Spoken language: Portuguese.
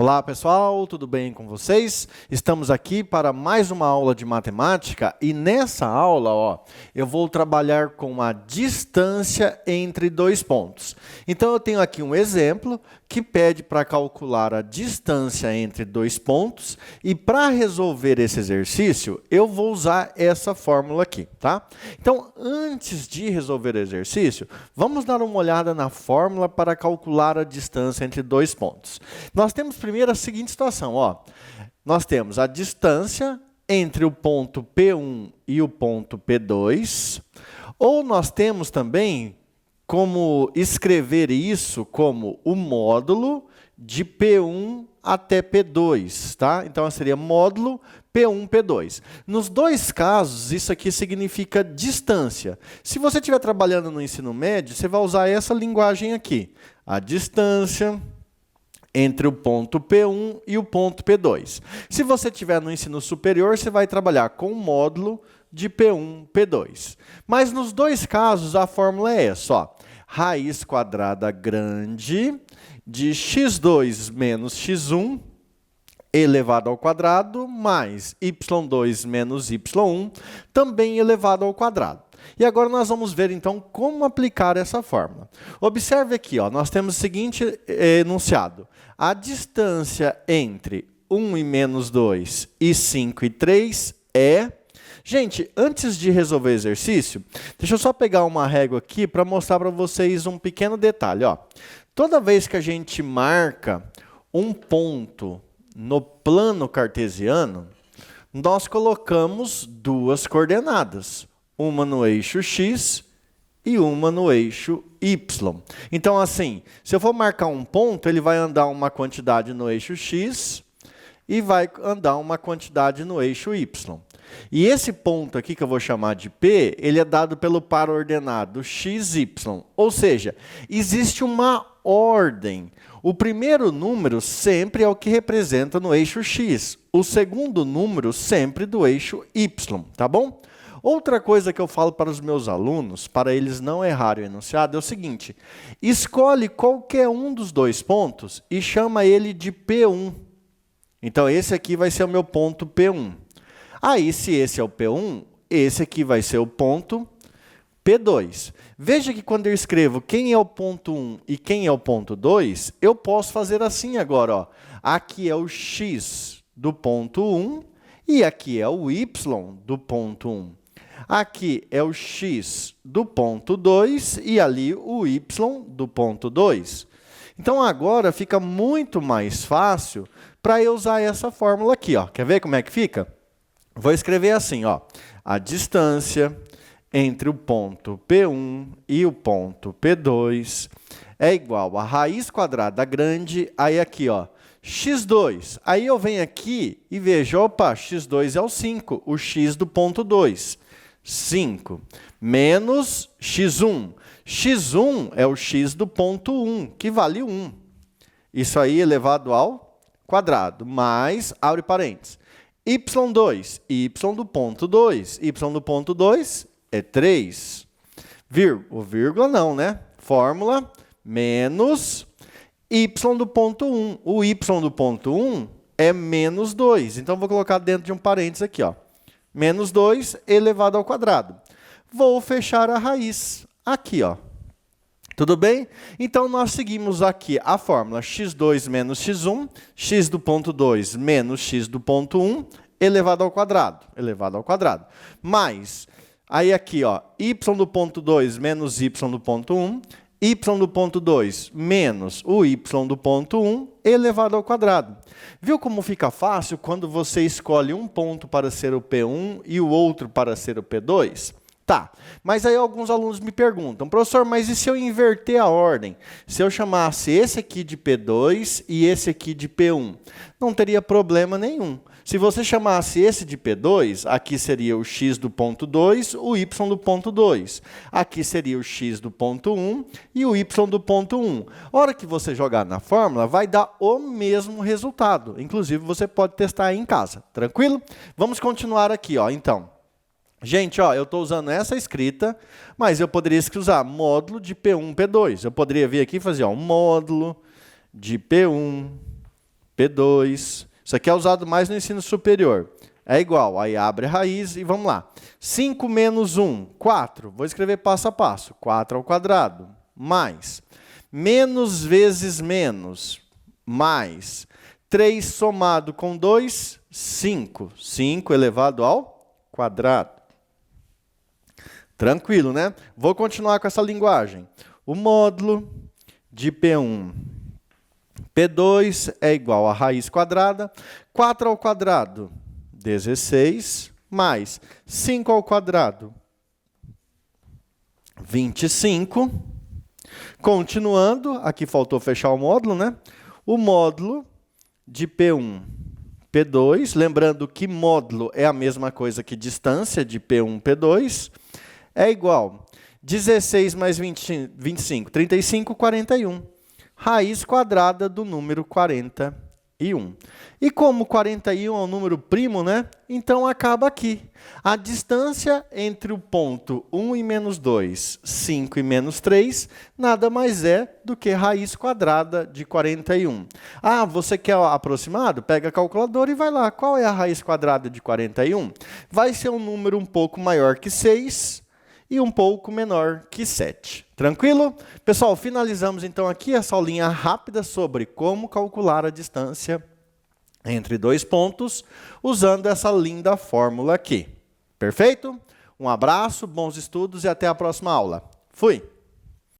Olá pessoal, tudo bem com vocês? Estamos aqui para mais uma aula de matemática e nessa aula, eu vou trabalhar com a distância entre dois pontos. Então eu tenho aqui um exemplo que pede para calcular a distância entre dois pontos e para resolver esse exercício eu vou usar essa fórmula aqui, tá? Então antes de resolver o exercício, vamos dar uma olhada na fórmula para calcular a distância entre dois pontos. Nós temos primeiro a seguinte situação, nós temos a distância entre o ponto P1 e o ponto P2, ou nós temos também como escrever isso como o módulo de P1 até P2, tá? Então seria módulo P1, P2. Nos dois casos, isso aqui significa distância. Se você estiver trabalhando no ensino médio, você vai usar essa linguagem aqui, a distância entre o ponto P1 e o ponto P2. Se você estiver no ensino superior, você vai trabalhar com o módulo de P1, P2. Mas nos dois casos, a fórmula é essa, raiz quadrada grande de x2 menos x1 elevado ao quadrado mais y2 menos y1 também elevado ao quadrado. E agora nós vamos ver, então, como aplicar essa fórmula. Observe aqui, nós temos o seguinte enunciado. A distância entre 1 e menos 2 e 5 e 3 é... Gente, antes de resolver o exercício, deixa eu só pegar uma régua aqui para mostrar para vocês um pequeno detalhe. Toda vez que a gente marca um ponto no plano cartesiano, nós colocamos duas coordenadas. Uma no eixo x e uma no eixo y. Então, assim, se eu for marcar um ponto, ele vai andar uma quantidade no eixo x e vai andar uma quantidade no eixo y. E esse ponto aqui, que eu vou chamar de P, ele é dado pelo par ordenado x, y. Ou seja, existe uma ordem. O primeiro número sempre é o que representa no eixo x. O segundo número sempre do eixo y, tá bom? Outra coisa que eu falo para os meus alunos, para eles não errarem o enunciado, é o seguinte: escolhe qualquer um dos dois pontos e chama ele de P1. Então, esse aqui vai ser o meu ponto P1. Aí, se esse é o P1, esse aqui vai ser o ponto P2. Veja que quando eu escrevo quem é o ponto 1 e quem é o ponto 2, eu posso fazer assim agora. Aqui é o x do ponto 1 e aqui é o y do ponto 1. Aqui é o x do ponto 2 e ali o y do ponto 2. Então, agora fica muito mais fácil para eu usar essa fórmula aqui. Quer ver como é que fica? Vou escrever assim, a distância entre o ponto P1 e o ponto P2 é igual a raiz quadrada grande, aí aqui, x2. Aí eu venho aqui e vejo, x2 é o 5, o x do ponto 2. 5 menos x1. x1 é o x do ponto 1, que vale 1. Isso aí elevado ao quadrado, mais, abre parênteses, y2, y do ponto 2. Y do ponto 2 é 3. Vírgula não, né? Fórmula menos y do ponto 1. O y do ponto 1 é menos 2. Então, vou colocar dentro de um parênteses aqui, menos 2 elevado ao quadrado. Vou fechar a raiz aqui, Tudo bem? Então, nós seguimos aqui a fórmula x2 menos x1, x do ponto 2 menos x do ponto 1, elevado ao quadrado. Mais, aí aqui, y do ponto 2 menos y do ponto 1, y do ponto 2 menos o y do ponto 1 elevado ao quadrado. Viu como fica fácil quando você escolhe um ponto para ser o P1 e o outro para ser o P2? Tá, mas aí alguns alunos me perguntam, professor, mas e se eu inverter a ordem? Se eu chamasse esse aqui de P2 e esse aqui de P1? Não teria problema nenhum. Se você chamasse esse de P2, aqui seria o x do ponto 2, o y do ponto 2. Aqui seria o x do ponto 1 e o y do ponto 1. A hora que você jogar na fórmula, vai dar o mesmo resultado. Inclusive, você pode testar aí em casa. Tranquilo? Vamos continuar aqui, então. Gente, eu estou usando essa escrita, mas eu poderia usar módulo de P1, P2. Eu poderia vir aqui e fazer um módulo de P1, P2. Isso aqui é usado mais no ensino superior. É igual, aí abre a raiz e vamos lá. 5 menos 1, 4. Vou escrever passo a passo. 4 ao quadrado, mais. Menos vezes menos, mais. 3 somado com 2, 5. 5 elevado ao quadrado. Tranquilo, né? Vou continuar com essa linguagem. O módulo de P1, P2 é igual a raiz quadrada. 4 ao quadrado, 16, mais 5 ao quadrado, 25. Continuando, aqui faltou fechar o módulo, né? O módulo de P1, P2, lembrando que módulo é a mesma coisa que distância de P1, P2, é igual 16 mais 25, 35, 41. Raiz quadrada do número 41. E como 41 é um número primo, né? Então acaba aqui. A distância entre o ponto 1 e menos 2, 5 e menos 3, nada mais é do que raiz quadrada de 41. Ah, você quer aproximado? Pega a calculadora e vai lá. Qual é a raiz quadrada de 41? Vai ser um número um pouco maior que 6 e um pouco menor que 7. Tranquilo? Pessoal, finalizamos então aqui essa aulinha rápida sobre como calcular a distância entre dois pontos, usando essa linda fórmula aqui. Perfeito? Um abraço, bons estudos e até a próxima aula. Fui!